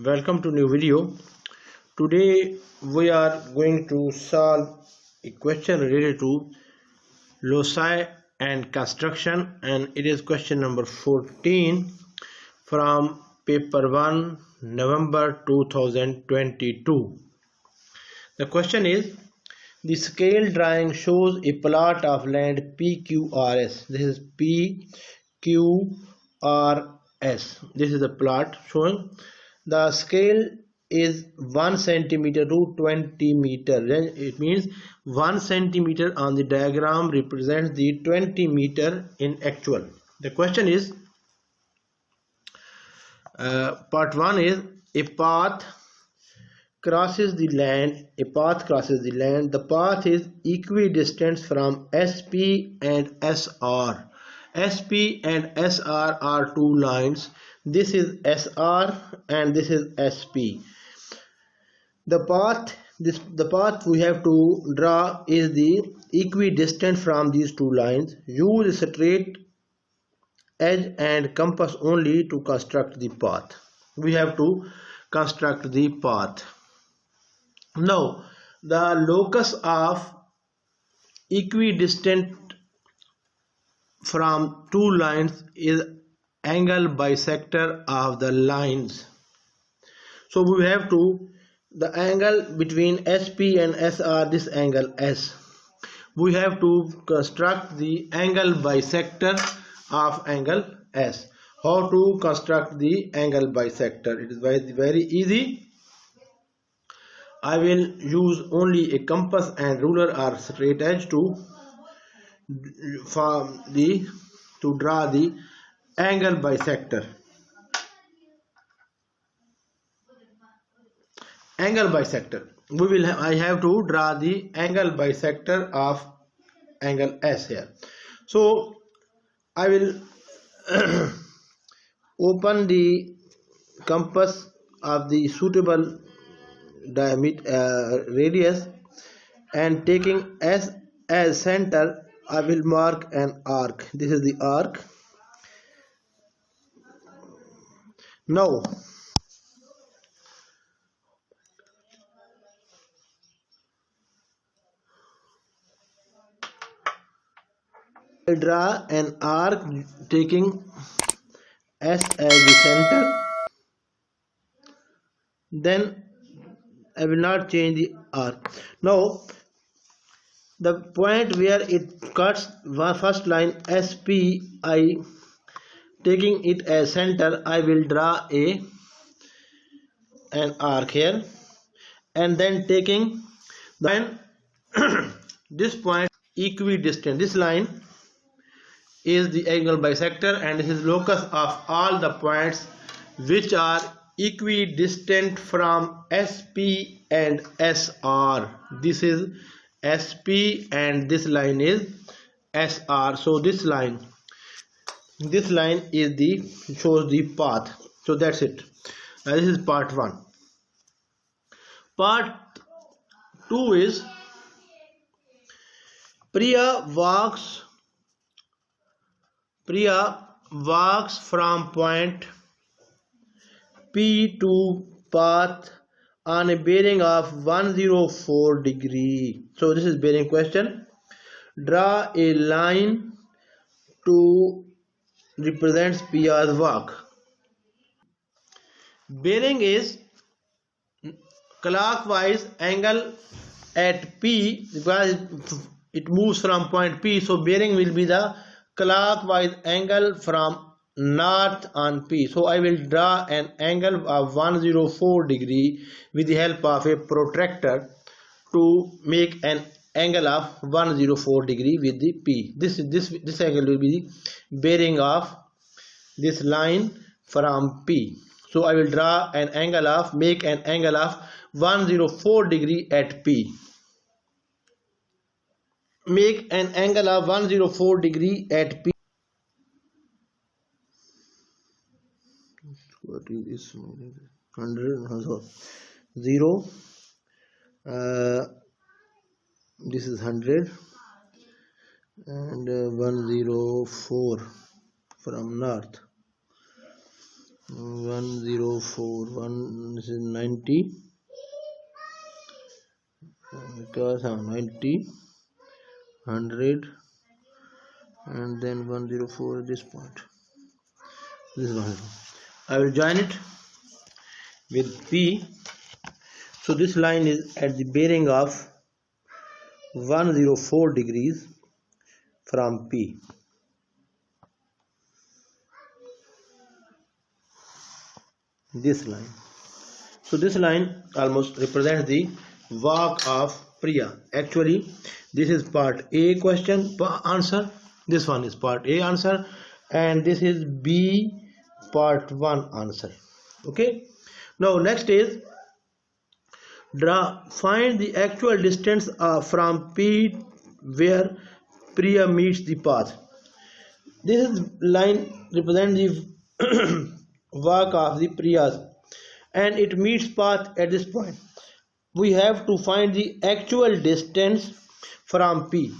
welcome to new video. Today we are going to solve a question related to loci and construction, and it is question number 14 from paper 1 November 2022. The question is, the scale drawing shows a plot of land PQRS. This is PQRS. This is the plot showing the scale is 1 centimeter to 20 meter. It means 1 centimeter on the diagram represents the 20 meter in actual. The question is, part 1 is a path crosses the land. The path is equidistant from SP and SR. SP and SR are two lines. This is SR and this is SP. The path we have to draw is the equidistant from these two lines. Use a straight edge and compass only to construct the path. We have to construct the path. Now, the locus of equidistant from two lines is angle bisector of the lines. So we have to, the angle between SP and SR, this angle S. We have to construct the angle bisector of angle S. How to construct the angle bisector? It is very easy. I will use only a compass and ruler or straight edge to draw the angle bisector. I have to draw the angle bisector of angle S here. So I will open the compass of the suitable diameter radius, and taking S as center, I will mark an arc. This is the arc. Now I draw an arc taking S as the center. Then I will not change the arc. Now the point where it cuts first line SP, taking it as center, I will draw an arc here, and then taking this point equidistant. This line is the angle bisector, and this is locus of all the points which are equidistant from SP and SR. This is SP and this line is SR. So this line is shows the path. So that's it. This is part 1. Part 2 is Priya walks from point P to path on a bearing of 104 degree. So this is bearing question. Draw a line to represent Priya's walk. Bearing is clockwise angle at P because it moves from point P. So bearing will be the clockwise angle from north on P. So I will draw an angle of 104 degree with the help of a protractor to make an angle of 104 degree with the P. This angle will be the bearing of this line from P. So I will draw an angle of 104 degree at P. Make an angle of 104 degree at P. What is this? 100 0. This is 100 and 104 from north. 104, this is 90, because 90, 100, and then 104 at this point. This is 100. I will join it with P. So this line is at the bearing of 104 degrees from P. This line. So this line almost represents the walk of Priya. Actually, this is part A question answer. This one is part A answer, and this is B part 1 answer. Okay. Now next is find the actual distance from P where Priya meets the path. This is line represents the walk of the Priyas, and it meets path at this point. We have to find the actual distance from P.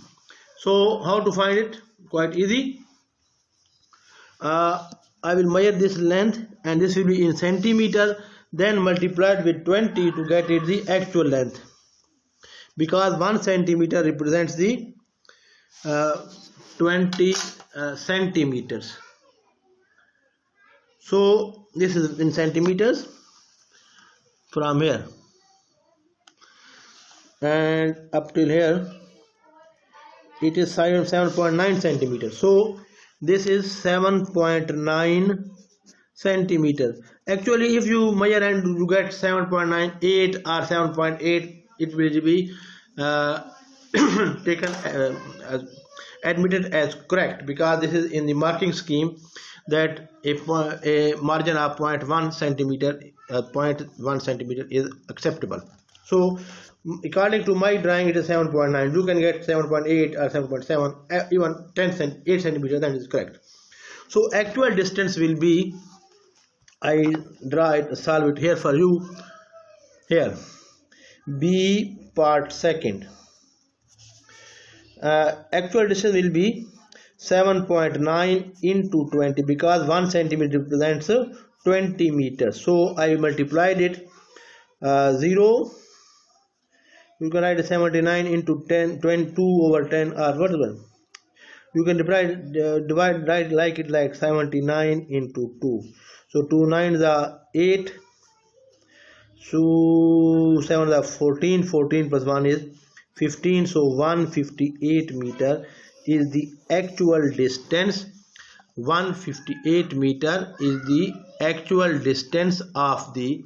So how to find it? Quite easy. I will measure this length, and this will be in centimeter, then multiplied with 20 to get it the actual length, because 1 centimeter represents the 20 centimeters. So this is in centimeters from here and up till here it is 7.9 centimeters. So this is 7.9 centimeter. Actually, if you measure and you get 7.98 or 7.8, it will be taken admitted as correct, because this is in the marking scheme that a margin of 0.1 centimeter is acceptable. So according to my drawing, it is 7.9. You can get 7.8 or 7.7, even 8 centimeters, that is correct. So actual distance will be, I draw it, solve it here for you. Here, B part second. Actual distance will be 7.9 into 20, because 1 centimeter represents 20 meters. So I multiplied it 0. You can write 79 into 10, 22 over 10, or whatever. You can divide like it like 79 into 2. So 2 9s are 8. So 7 are 14. 14 plus 1 is 15. So 158 meter is the actual distance. 158 meter is the actual distance of the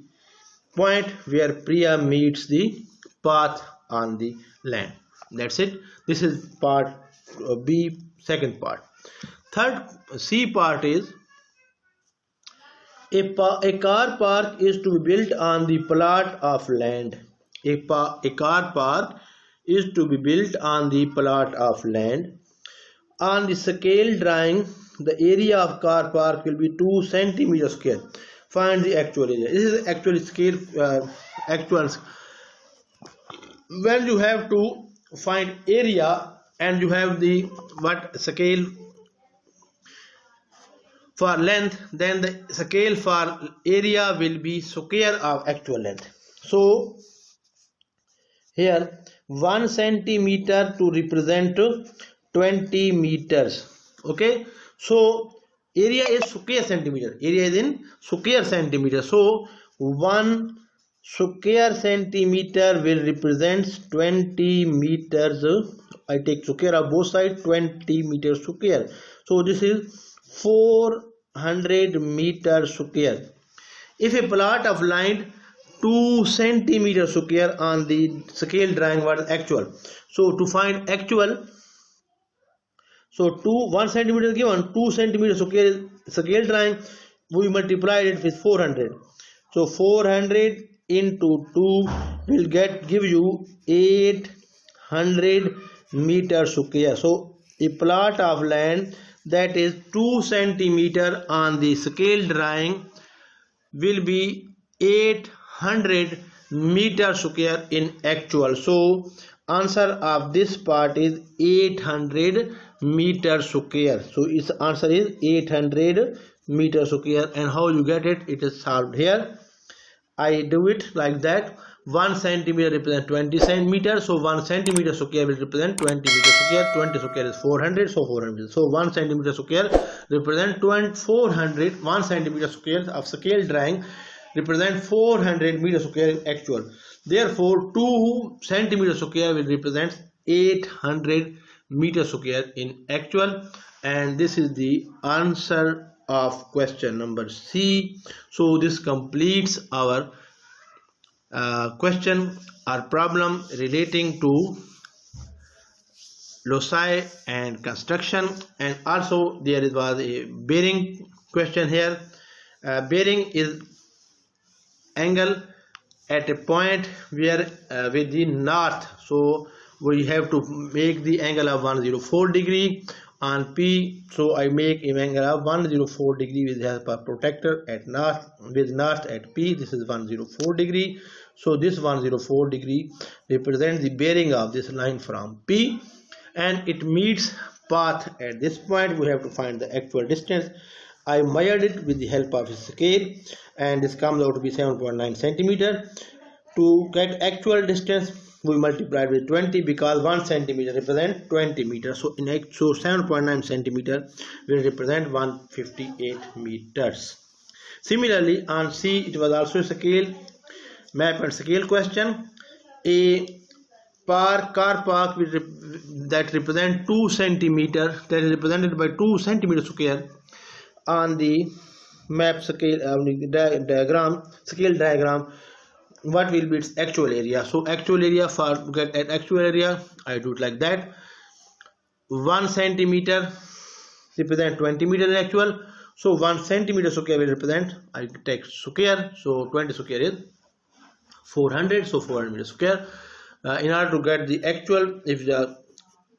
point where Priya meets the path on the land. That's it. This is part B, second part. Third, C part is a car park is to be built on the plot of land. A car park is to be built on the plot of land. On the scale drawing, the area of car park will be 2 centimeters square. Find the actual area. This is actually scale actual. When you have to find area and you have the scale for length, then the scale for area will be square of actual length. So here 1 centimeter to represent 20 meters. Okay, so area is square centimeter. Area is in square centimeter. So 1 square centimeter will represent 20 meters. I take square of both sides, 20 meters square. So this is 400 meters square. If a plot of land 2 centimeters square on the scale drawing, what is actual? So to find actual, so 1 centimeter given, 2 centimeters scale drawing, we multiplied it with 400. So 400 into 2 will give you 800 meters square. So a plot of land that is 2 centimeter on the scale drawing will be 800 meters square in actual. So answer of this part is 800 meters square. So its answer is 800 meter square. And how you get it? It is solved here. I do it like that. 1 centimeter represents 20 centimeters, so 1 centimeter square will represent 20 meter square. 20 square is 400, so 400. So 1 centimeter square represent 400. 1 centimeter square of scale drawing represent 400 meter square in actual. Therefore, 2 centimeter square will represent 800 meter square in actual. And this is the answer of question number C. So this completes our question or problem relating to loci and construction. And also there was a bearing question here. Bearing is angle at a point where with the north, so we have to make the angle of 104 degree on P. So I make an angle of 104 degree with the help of protractor at north, with north at P. This is 104 degree. So this 104 degree represents the bearing of this line from P, and it meets path at this point. We have to find the actual distance. I measured it with the help of a scale, and this comes out to be 7.9 centimeter. To get actual distance, we multiplied with 20 because 1 centimeter represents 20 meters. So 7.9 centimeter will represent 158 meters. Similarly, on C, it was also a scale, map and scale question. A car park that represent 2 centimeter, that is represented by 2 centimeter square on the map scale diagram, scale diagram. What will be its actual area? So actual area, for to get at actual area, I do it like that. 1 centimeter represent 20 meter in actual. So 1 centimeter square will represent, I take square, so 20 square is 400, so 400 meter square. In order to get the actual, if the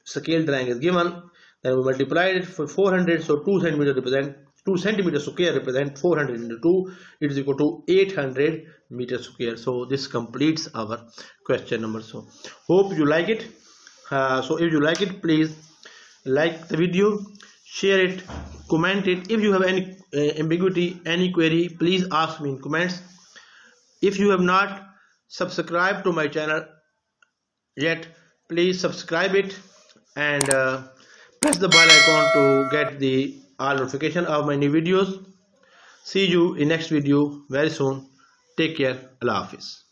scale drawing is given, then we multiply it for 400, so 2 centimeter represent 2 centimeter square represent 400 into 2, it is equal to 800 meter square. So this completes our question number. So hope you like it. So if you like it, please like the video, share it, comment it. If you have any ambiguity, any query, please ask me in comments. If you have not subscribed to my channel yet, please subscribe it and press the bell icon to get the all notification of my new videos. See you in next video very soon. Take care. Allah Hafiz.